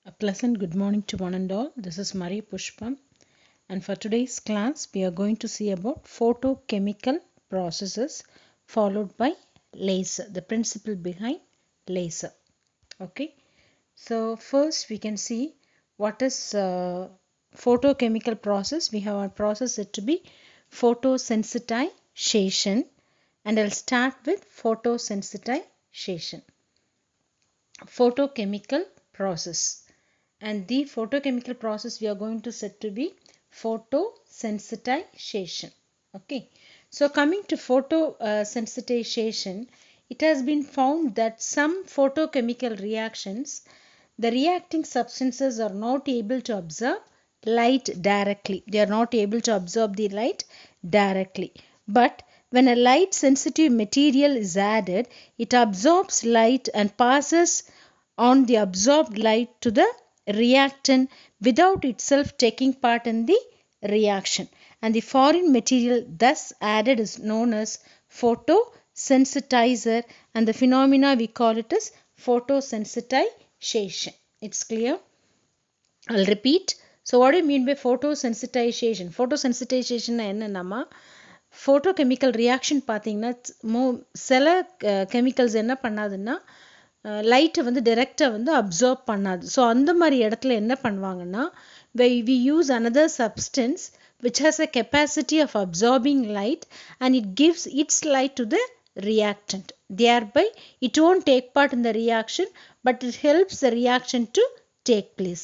A pleasant good morning to one and all. This is Marie Pushpam, and for today's class we are going to see about photochemical processes followed by laser, the principle behind laser. Okay, so first we can see what is photochemical process. We have our process said to be photosensitization, and I'll start with photosensitization. Photochemical process, and the photochemical process we are going to set to be photosensitization. Okay, so coming to photosensitization, it has been found that some photochemical reactions, the reacting substances are not able to absorb light directly. They are not able to absorb the light directly, but when a light sensitive material is added, it absorbs light and passes on the absorbed light to the reactant without itself taking part in the reaction, and the foreign material thus added is known as photosensitizer, and the phenomena we call it as photosensitization. It's clear? I'll repeat. So what do you mean by photosensitization? Photosensitization என்னன்னா photochemical reaction பார்த்தீங்கன்னா சில chemicals என்ன பண்ணாதுன்னா லைட்டை வந்து டைரெக்டாக வந்து absorb பண்ணாது. So அந்த மாதிரி இடத்துல என்ன பண்ணுவாங்கன்னா, we use another substance which has a capacity of absorbing light and it gives its light to the reactant. Thereby it won't take part in the reaction, but it helps the reaction to take place.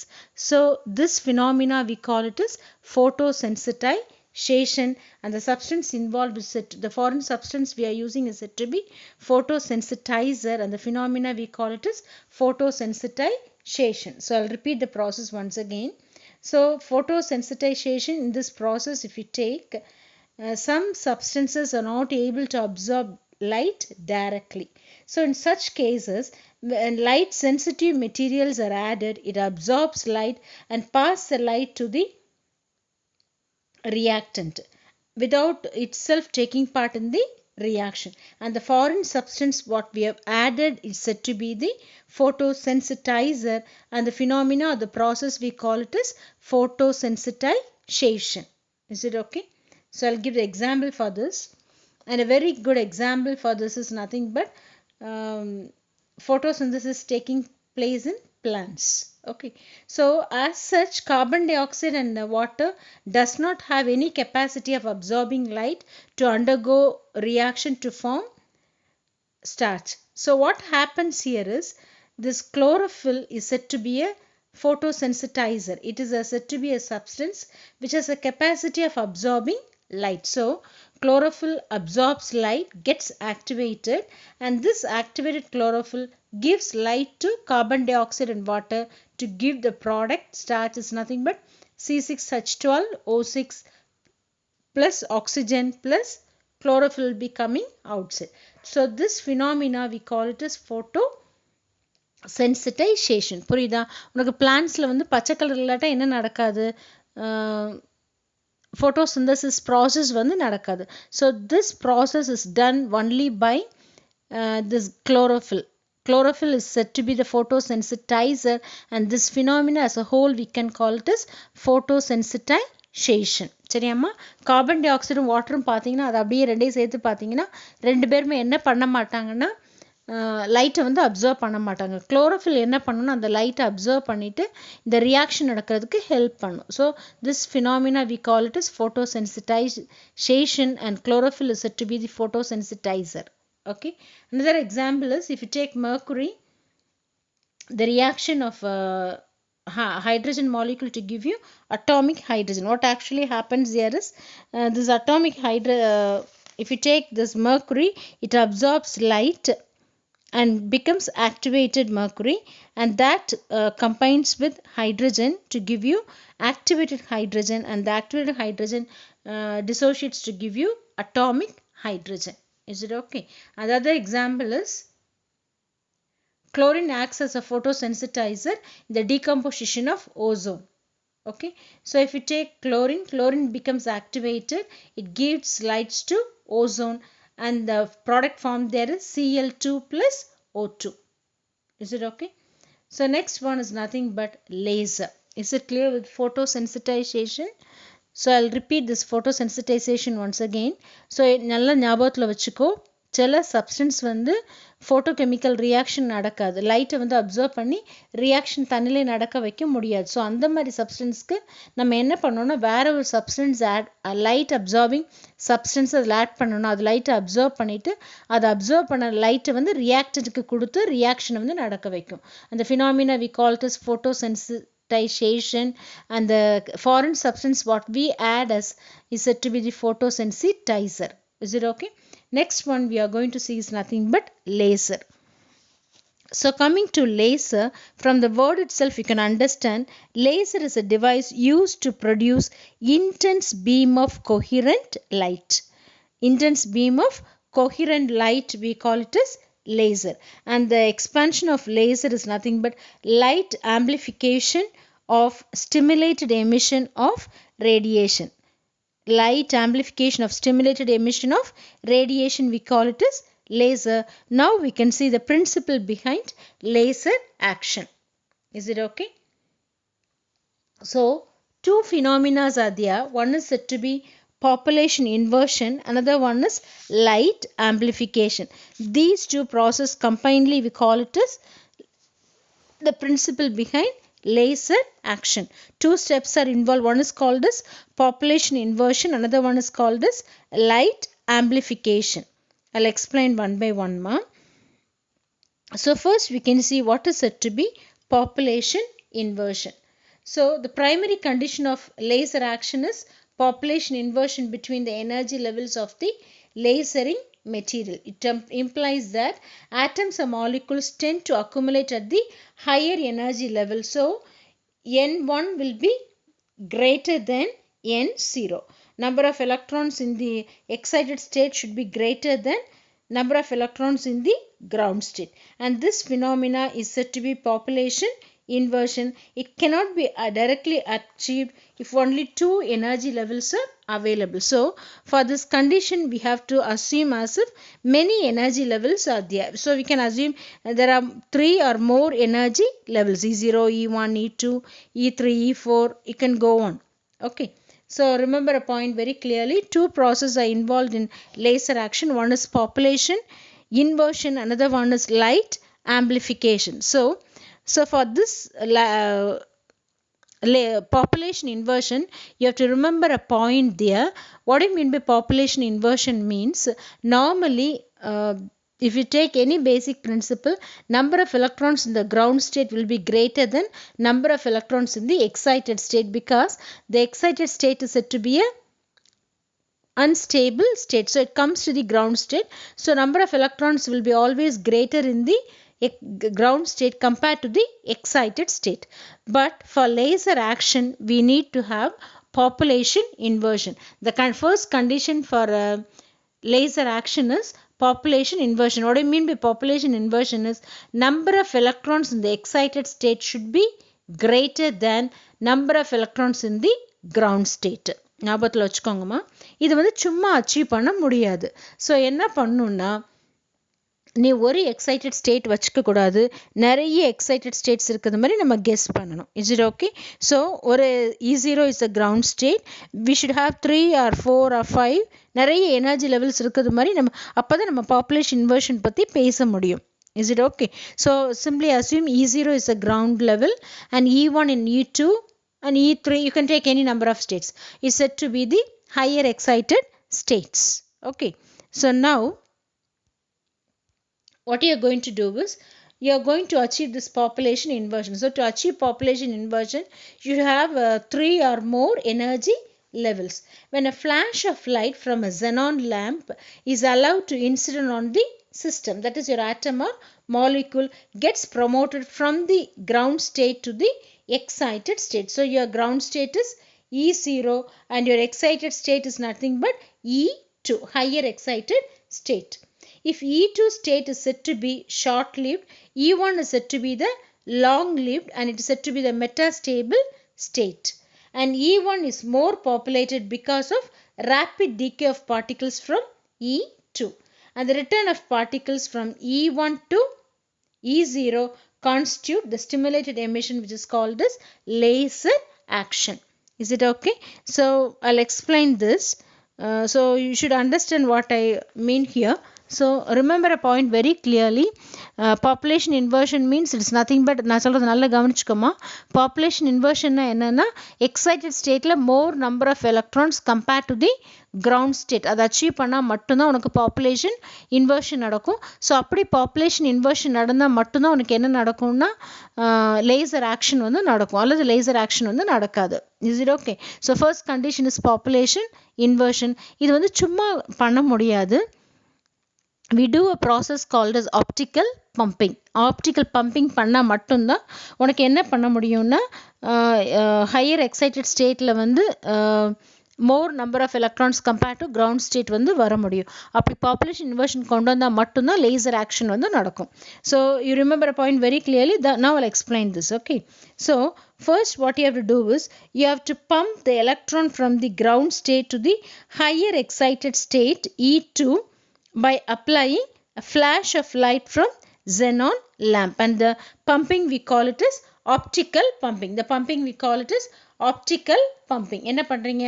So this phenomena we call it as photosensitization, and the substance involved is said, the foreign substance we are using is said to be photosensitizer, and the phenomena we call it as photosensitization. So I'll repeat the process once again. So photosensitization, in this process if you take some substances are not able to absorb light directly. So in such cases, when light sensitive materials are added, it absorbs light and passes the light to the reactant without itself taking part in the reaction, and the foreign substance what we have added is said to be the photosensitizer, and the phenomena of the process we call it as photosensitization. Is it okay? So I'll give the example for this, and a very good example for this is nothing but photosynthesis taking place in plants. Okay, so as such carbon dioxide and water does not have any capacity of absorbing light to undergo reaction to form starch. So what happens here is, this chlorophyll is said to be a photosensitizer. It is said to be a substance which has a capacity of absorbing light. So chlorophyll absorbs light, gets activated, and this activated chlorophyll gives light to carbon dioxide and water to give the product starch is nothing but C6H12O6 plus oxygen plus chlorophyll will be coming outside. So this phenomena we call it as photosensitization. புரியுதா? உனக்கு பிளான்ட்ஸ்ல வந்து பச்சை colour இல்லாட்டா என்ன நடக்காது? photosynthesis process வந்து நடக்காது. So this process is done only by this chlorophyll. Chlorophyll is said to be the photosensitizer, and this phenomena as a whole we can call it as photosensitization. சரியாம்மா? Carbon டை ஆக்சைடும் வாட்டரும் பார்த்தீங்கன்னா அது அப்படியே ரெண்டையும் சேர்த்து பார்த்தீங்கன்னா ரெண்டு பேருமே என்ன பண்ண மாட்டாங்கன்னா லைட்டை வந்து அப்சர்வ் பண்ண மாட்டாங்க. குளோரோஃபில் என்ன பண்ணணும்னா அந்த லைட்டை அப்சர்வ் பண்ணிவிட்டு இந்த ரியாக்ஷன் நடக்கிறதுக்கு ஹெல்ப் பண்ணும். So this phenomena we call it is photosensitization, and chlorophyll is said to be the photosensitizer. Okay, another example is if you take mercury, the reaction of hydrogen molecule to give you atomic hydrogen. What actually happens here is this atomic if you take this mercury, it absorbs light and becomes activated mercury, and that combines with hydrogen to give you activated hydrogen, and the activated hydrogen dissociates to give you atomic hydrogen. Is it okay? Another example is chlorine acts as a photosensitizer in the decomposition of ozone. Okay, so if you take chlorine becomes activated, it gives lights to ozone, and the product formed there is Cl2 plus O2. Is it okay? So next one is nothing but laser. Is it clear with photosensitization? So I'll repeat this photosensitization once again. So நல்ல ஞாபகத்துல வச்சுக்கோ, சில substance வந்து photochemical reaction நடக்காது, லைட்டை வந்து observe பண்ணி reaction தண்ணிலே நடக்க வைக்க முடியாது. ஸோ அந்த மாதிரி சப்ஸ்டன்ஸ்க்கு நம்ம என்ன பண்ணோம்னா வேற ஒரு சப்ஸ்டன்ஸ் லைட் அப்சர்விங் சப்ஸ்டன்ஸ் அதில் ஆட் பண்ணணும். அது லைட்டை அப்சர்வ் பண்ணிவிட்டு அதை அப்சர்வ் பண்ண லைட்டை வந்து ரியாக்டனுக்கு கொடுத்து ரியாக்ஷனை வந்து நடக்க வைக்கும். அந்த phenomena we call it as photosensitization, and the foreign substance what we add as is said to be the photosensitizer. Is it okay? Next one we are going to see is nothing but laser. So coming to laser, from the word itself you can understand laser is a device used to produce intense beam of coherent light. Intense beam of coherent light, we call it as laser. And the expansion of laser is nothing but light amplification of stimulated emission of radiation. Light amplification of stimulated emission of radiation, we call it as laser. Now we can see the principle behind laser action. Is it okay? So two phenomena are there. One is said to be population inversion, another one is light amplification. These two processes combinedly we call it as the principle behind laser action. Two steps are involved. One is called as population inversion, another one is called as light amplification. I'll explain one by one, ma. So first we can see what is said to be population inversion. So the primary condition of laser action is population inversion between the energy levels of the lasering material. It implies that atoms or molecules tend to accumulate at the higher energy level. So N1 will be greater than N0. Number of electrons in the excited state should be greater than number of electrons in the ground state. And this phenomena is said to be population inversion. It cannot be directly achieved if only two energy levels are available. So for this condition we have to assume as if many energy levels are there. So we can assume there are three or more energy levels, E0, E1, E2, E3, E4. You can go on. Okay. So remember a point very clearly. Two processes are involved in laser action. One is population inversion, another one is light amplification. So for this population inversion, you have to remember a point there. What do you mean by population inversion means? Normally, if you take any basic principle, number of electrons in the ground state will be greater than number of electrons in the excited state, because the excited state is said to be a unstable state. So it comes to the ground state. So number of electrons will be always greater in the ground state compared to the excited state. But for laser action we need to have population inversion. The first condition for laser action is population inversion. What I mean by population inversion is number of electrons in the excited state should be greater than number of electrons in the ground state. ஞாபகத்தில் வச்சுக்கோங்கம்மா. இது வந்து சும்மா achieve பண்ண முடியாது. So என்ன பண்ணணும்னா, நீ ஒரு எக்ஸைட்டட் ஸ்டேட் வச்சுக்க கூடாது, நிறைய எக்ஸைட்டட் ஸ்டேட்ஸ் இருக்கிறது மாதிரி நம்ம கெஸ் பண்ணணும். Is it okay? ஸோ ஒரு E0 is a ground state, we should have 3 or 4 or 5 நிறைய எனர்ஜி லெவல்ஸ் இருக்கிறது மாதிரி நம்ம அப்போ தான் நம்ம பாப்புலேஷன் இன்வர்ஷன் பற்றி பேச முடியும். Is it okay? So simply assume E0 is a ground level and E1 and E2 and E3, you can take any number of states, is said to be the higher excited states. Okay. So now what you are going to do is you are going to achieve this population inversion. So to achieve population inversion, you have 3 or more energy levels. When a flash of light from a xenon lamp is allowed to incident on the system, that is your atom or molecule, gets promoted from the ground state to the excited state. So your ground state is E0 and your excited state is nothing but E2, higher excited state. If E2 state is said to be short-lived, E1 is said to be the long-lived and it is said to be the metastable state. And E1 is more populated because of rapid decay of particles from E2. And the return of particles from E1 to E0 constitute the stimulated emission, which is called as laser action. Is it okay? So I'll explain this. So you should understand what I mean here. So remember a point very clearly. Population inversion means it's nothing but நான் சொல்றது நல்லா கவனிச்சுக்கோமா. Population inversion என்னன்னா excited stateல more number of electrons compared to the ground state. அதை achieve பண்ணால் மட்டும்தான் உனக்கு population inversion நடக்கும். So அப்படி பாப்புலேஷன் இன்வர்ஷன் நடந்தால் மட்டும்தான் உனக்கு என்ன நடக்கும்னா லேசர் ஆக்ஷன் வந்து நடக்கும், அல்லது லேசர் ஆக்ஷன் வந்து நடக்காது. Is it okay? So first condition is population inversion. இது வந்து சும்மா பண்ண முடியாது. We do a process called as optical pumping. Optical pumping பண்ணால் மட்டும்தான் உனக்கு என்ன பண்ண முடியும்னா ஹையர் எக்ஸைட்டட் ஸ்டேட்டில் வந்து more number of electrons compared to ground state வந்து வர முடியும். அப்படி population inversion கொண்டு வந்தால் மட்டும்தான் laser action வந்து நடக்கும். So you remember a point very clearly. Now I'll explain this. Okay. So first what you have to do is you have to pump the electron from the ground state to the higher excited state E2 by applying a flash of light from xenon lamp, and the pumping we call it as optical pumping. The pumping we call it as optical pumping. என்ன பண்றீங்க?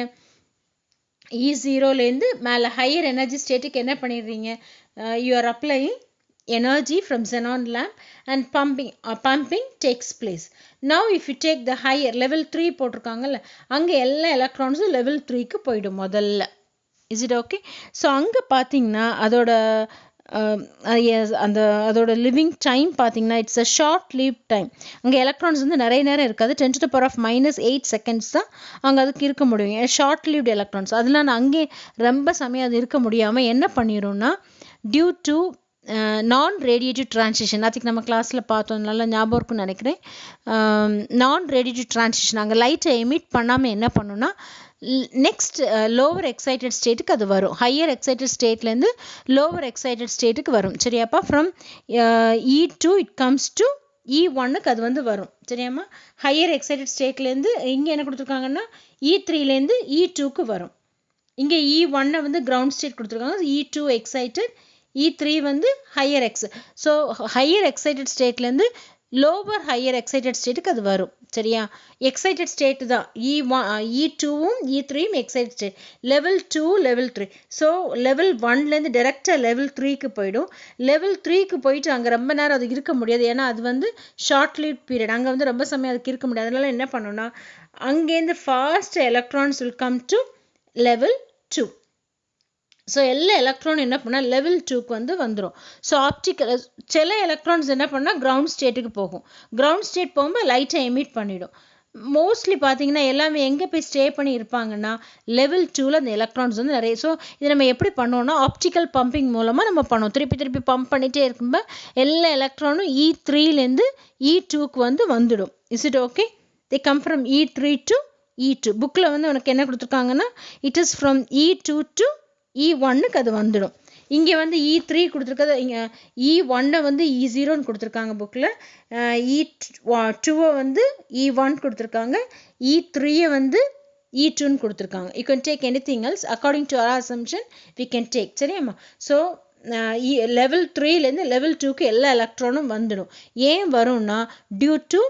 E0லேருந்து மேலே higher energy ஸ்டேட்டுக்கு என்ன பண்ணிடுறீங்க? You are applying energy from xenon lamp and pumping takes place. Now if you take the higher level 3 போட்டிருக்காங்கல்ல, அங்கே எல்லா எலக்ட்ரான்ஸும் level 3க்கு போயிடும் முதல்ல. Is it okay? ஸோ அங்கே பார்த்தீங்கன்னா அதோட லிவிங் டைம் பார்த்தீங்கன்னா it's a short leave time. அங்கே எலக்ட்ரான்ஸ் வந்து நிறைய நேரம் இருக்காது. 10⁻⁻8 செகண்ட்ஸ் தான் அங்கே அதுக்கு இருக்க முடியும். ஷார்ட் லீவ்டு எலக்ட்ரான்ஸ் அதெல்லாம் அங்கே ரொம்ப சமயம் அது இருக்க முடியாமல் என்ன பண்ணிடும்னா டியூ டு நான் ரேடியேட்டிவ் டிரான்சிஷன். அதுக்கு நம்ம கிளாஸில் பார்த்தோம், நல்லா ஞாபகம் இருக்குன்னு நினைக்கிறேன். நான் ரேடியேட்டிவ் டிரான்சிஷன் அங்கே லைட்டை எமிட் பண்ணாமல் என்ன பண்ணுன்னா நெக்ஸ்ட் லோவர் எக்ஸைட்டட் ஸ்டேட்டுக்கு அது வரும். ஹையர் எக்ஸைட்டட் ஸ்டேட்லேருந்து லோவர் எக்ஸைட்டட் ஸ்டேட்டுக்கு வரும். சரியாப்பா? From E2 it comes to E1க்கு அது வந்து வரும். சரியாம்மா? ஹையர் எக்ஸைட்டட் ஸ்டேட்லேருந்து இங்கே என்ன கொடுத்துருக்காங்கன்னா E3லேருந்து E2க்கு வரும். இங்கே E1 வந்து கிரவுண்ட் ஸ்டேட் கொடுத்துருக்காங்க, E2 எக்ஸைட்டட், E3 வந்து ஹையர் ஸோ ஹையர் எக்ஸைட்டட் ஸ்டேட்லேருந்து லோவர் ஹையர் எக்ஸைட்டட் ஸ்டேட்டுக்கு அது வரும். சரியா? எக்ஸைட்டட் ஸ்டேட் தான் E2வும் E3யும் excited state. Level 2 level 3. So level 1லேருந்து டேரெக்டாக லெவல் 3க்கு போயிடும். லெவல் 3க்கு போயிட்டு அங்கே ரொம்ப நேரம் அது இருக்க முடியாது, ஏன்னா அது வந்து ஷார்ட் லீவ் பீரியட். அங்கே வந்து ரொம்ப சமயம் அதுக்கு இருக்க முடியாது. அதனால என்ன பண்ணணும்னா அங்கேருந்து fast electrons will come to level 2. So எல்லா எலக்ட்ரானும் என்ன பண்ணால் லெவல் 2க்கு வந்து வந்துடும். ஸோ ஆப்டிக்கல் சில எலக்ட்ரான்ஸ் என்ன பண்ணால் கிரவுண்ட் ஸ்டேட்டுக்கு போகும். கிரவுண்ட் ஸ்டேட் போகும்போது லைட்டை எமிட் பண்ணிடும். மோஸ்ட்லி பார்த்தீங்கன்னா எல்லாமே எங்கே போய் ஸ்டே பண்ணி இருப்பாங்கன்னா லெவல் 2ல் அந்த எலக்ட்ரான்ஸ் வந்து நிறைய. ஸோ இது நம்ம எப்படி பண்ணோம்னா ஆப்டிக்கல் பம்பிங் மூலமாக நம்ம பண்ணுவோம். திருப்பி பம்ப் பண்ணிகிட்டே இருக்கும்போது எல்லா எலக்ட்ரானும் E3லேருந்து E2க்கு வந்து வந்துடும். Is it okay? They come from E3 to E2. புக்கில் வந்து உனக்கு என்ன கொடுத்துருக்காங்கன்னா it is from E2 to E1க்கு அது வந்துடும். இங்கே வந்து E3 கொடுத்துருக்கிறது, இங்கே E1 வந்து E0ன்னு கொடுத்துருக்காங்க புக்கில், E2 வந்து E1 கொடுத்துருக்காங்க, E3 வந்து E2ன்னு கொடுத்துருக்காங்க. You can take anything else according to our assumption we can take. சரியாம்மா? ஸோ லெவல் 3லேருந்து லெவல் 2க்கு எல்லா எலக்ட்ரானும் வந்துடும். ஏன் வரும்னா டியூ டு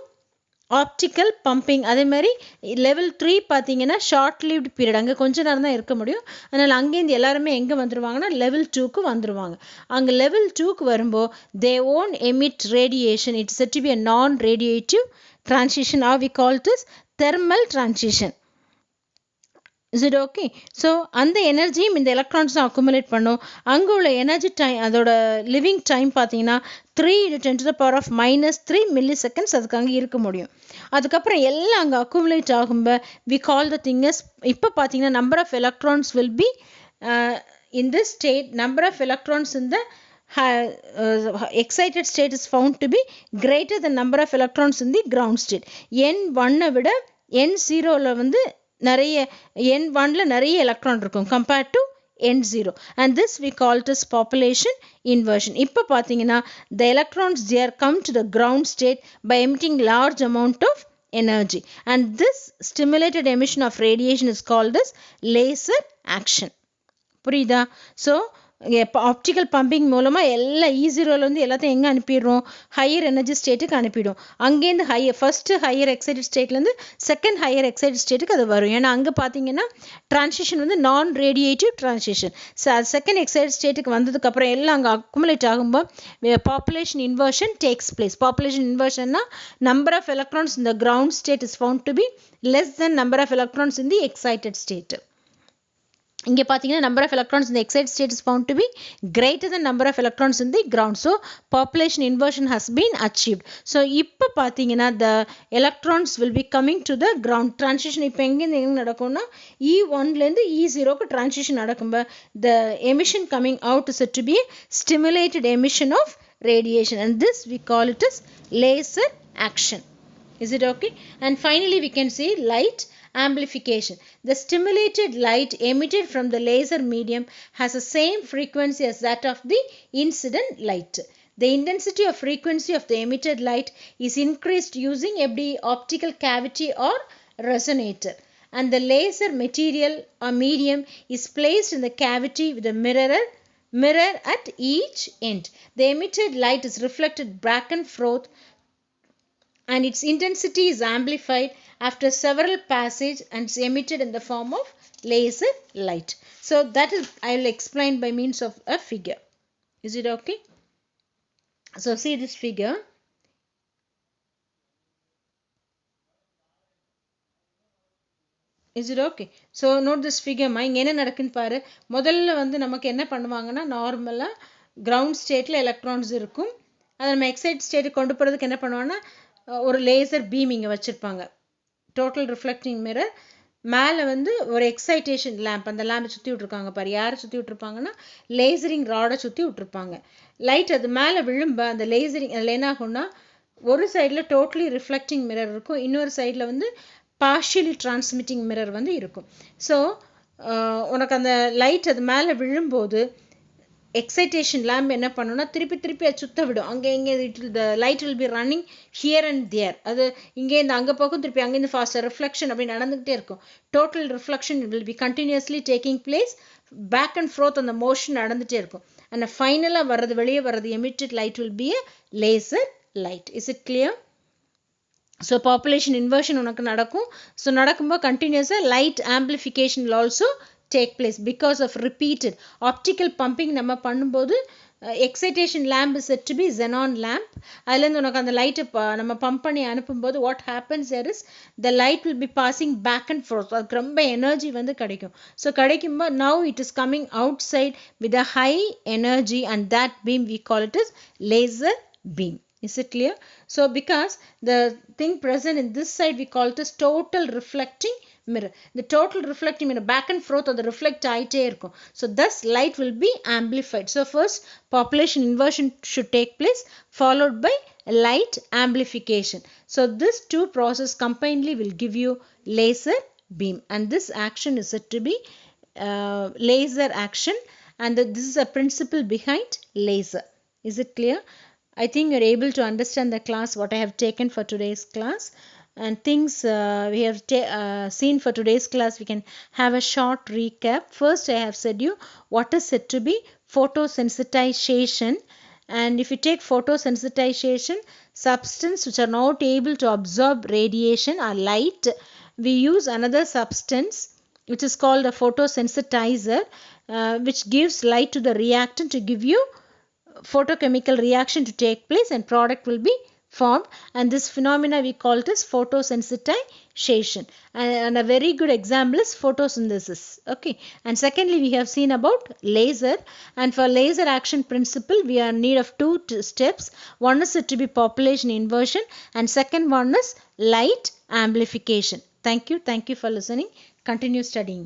ஆப்டிக்கல் பம்பிங். அதே மாதிரி லெவல் 3 பார்த்தீங்கன்னா ஷார்ட் லீவ்டு பீரியட், அங்கே கொஞ்ச நேரம் தான் இருக்க முடியும். அதனால் அங்கேருந்து எல்லாருமே எங்கே வந்துடுவாங்கன்னா லெவல் 2க்கு வந்துடுவாங்க. அங்கே லெவல் 2க்கு வரும்போது they won't emit radiation. It's said to be a non radiative transition, or we call this thermal transition. Is it okay? So அந்த எனர்ஜியும் இந்த எலக்ட்ரான்ஸ் தான் அக்குமுலேட் பண்ணும். அங்கே உள்ள எனர்ஜி டைம், அதோட லிவிங் டைம் பார்த்தீங்கன்னா 3 × 10⁻³ மில்லிசெகண்ட்ஸ் அதுக்கு அங்கே இருக்க முடியும். அதுக்கப்புறம் எல்லாம் அங்கே அக்குமுலேட் ஆகும்போது we call the thing as, இப்போ பார்த்தீங்கன்னா number of electrons will be in this state. Number of electrons இந்த excited state is found to be greater than number of electrons in the ground state. N1 விட N0ல வந்து நிறைய, N1ல நிறைய electron இருக்கும் compared to N0, and this we call it as population inversion. இப்போ பார்த்தீங்கன்னா the electrons they come to the ground state by emitting large amount of energy, and this stimulated emission of radiation is called as laser action. புரியுதா? So optical pumping மூலமாக எல்லாம் E0லேருந்து எல்லாத்தையும் எங்கே அனுப்பிடுறோம், higher energy ஸ்டேட்டுக்கு அனுப்பிடும். அங்கேருந்து ஃபஸ்ட்டு ஹையர் எக்ஸைட்டட் ஸ்டேட்லேருந்து second higher excited ஸ்டேட்டுக்கு அது வரும். ஏன்னா அங்கே பார்த்தீங்கன்னா ட்ரான்சிஷன் வந்து நான் ரேடியேட்டிவ் ட்ரான்சிஷன். ஸோ அது செகண்ட் எக்ஸைட்டட் ஸ்டேட்டுக்கு வந்ததுக்கப்புறம் எல்லாம் அங்கே அக்குமுலேட் ஆகும்போது population inversion takes place. Population இன்வர்ஷன்னா number of electrons in the ground state is found to be less than number of electrons in the excited state. இங்கே பார்த்தீங்கன்னா number of electrons in the excited state is found to be greater than number of electrons in the ground. So population inversion has been achieved. So இப்போ பார்த்தீங்கன்னா the electrons will be coming to the ground. Transition இப்போ எங்கேருந்து எங்கே நடக்கும்னா E1லேருந்து E0க்கு transition நடக்கும்போது the emission coming out is said to be stimulated emission of radiation, and this we call it as laser action. Is it okay? And finally we can see light amplification. The stimulated light emitted from the laser medium has the same frequency as that of the incident light. The intensity of frequency of the emitted light is increased using a optical cavity or resonator, and the laser material or medium is placed in the cavity with a mirror at each end. The emitted light is reflected back and forth, and its intensity is amplified after several passage and is emitted in the form of laser light. So that is, I will explain by means of a figure. Is it okay? So see this figure. Is it okay? So note this figure. இங்க என்ன நடக்குன்னு பாரு. முதல்ல வந்து நமக்கு என்ன பண்ணுவாங்கன்னா நார்மலா கிரவுண்ட் ஸ்டேட்ல எலக்ட்ரான்ஸ் இருக்கும். அதை நம்ம எக்ஸைட் ஸ்டேட்டுக்கு கொண்டு போகிறதுக்கு என்ன பண்ணுவாங்கன்னா ஒரு லேசர் பீம் இங்கே வச்சுருப்பாங்க, டோட்டல் ரிஃப்ளெக்டிங் மிரர். மேலே வந்து ஒரு எக்ஸைட்டேஷன் லேம்ப், அந்த லேம்பை சுற்றி விட்ருக்காங்க பாரு. யாரை சுற்றி விட்ருப்பாங்கன்னா லேசரிங் ராடை சுற்றி விட்ருப்பாங்க. லைட் அது மேலே விழும்ப அந்த லேசரிங் அதில் என்ன ஆகும்னா ஒரு சைடில் டோட்டலி ரிஃப்ளெக்டிங் மிரர் இருக்கும், இன்னொரு சைடில் வந்து பார்ஷியலி டிரான்ஸ்மிட்டிங் மிரர் வந்து இருக்கும். ஸோ உனக்கு அந்த லைட் அது மேலே விழும்போது எக்ஸைட்டேஷன் லேம்ப் என்ன பண்ணணும்னா திருப்பி அது சுத்த விடும். அங்கே இங்கே the light will B running here and their. அது இங்கேருந்து அங்கே போகும், திருப்பி அங்கேருந்து ஃபாஸ்ட்டாக ரிஃப்ளெக்ஷன் அப்படி நடந்துகிட்டே இருக்கும். Total reflection will be continuously taking place, back and forth அந்த மோஷன் நடந்துகிட்டே இருக்கும். அண்ட் ஃபைனலாக வர்றது வெளியே வர்றது emitted light will be a laser light. Is it clear? So population inversion உனக்கு நடக்கும். ஸோ நடக்கும்போது கண்டினியூஸாக light amplification will also take place because of repeated optical pumping. நம்ம பண்ணும்போது excitation lamp is said to be xenon lamp. அதுலேருந்து உனக்கு அந்த லைட்டை நம்ம பம்ப் பண்ணி அனுப்பும்போது what happens there is the light will be passing back and forth. அதுக்கு ரொம்ப எனர்ஜி வந்து கிடைக்கும். ஸோ கிடைக்கும்போது now it is coming outside with a high energy, and that beam we call it as laser beam. Is it clear? So because the thing present in this side we call it as total reflecting mirror. The total reflecting mirror back and forth or the reflect ஆயிட்டே இருக்கும். So thus light will be amplified. So first population inversion should take place, followed by light amplification. So this two process combinedly will give you laser beam, and this action is said to be laser action, and this is a principle behind laser. Is it clear? I think you are able to understand the class what I have taken for today's class. And things we have seen for today's class, we can have a short recap. First I have said you what is said to be photosensitization, and if you take photosensitization, substance which are not able to absorb radiation or light, we use another substance which is called a photosensitizer, which gives light to the reactant to give you photochemical reaction to take place, and product will be formed, and this phenomena we call it as photosensitization, and a very good example is photosynthesis. Okay, and secondly we have seen about laser, and for laser action principle we are in need of two steps. One is said to be population inversion, and second one is light amplification. Thank you for listening. Continue studying.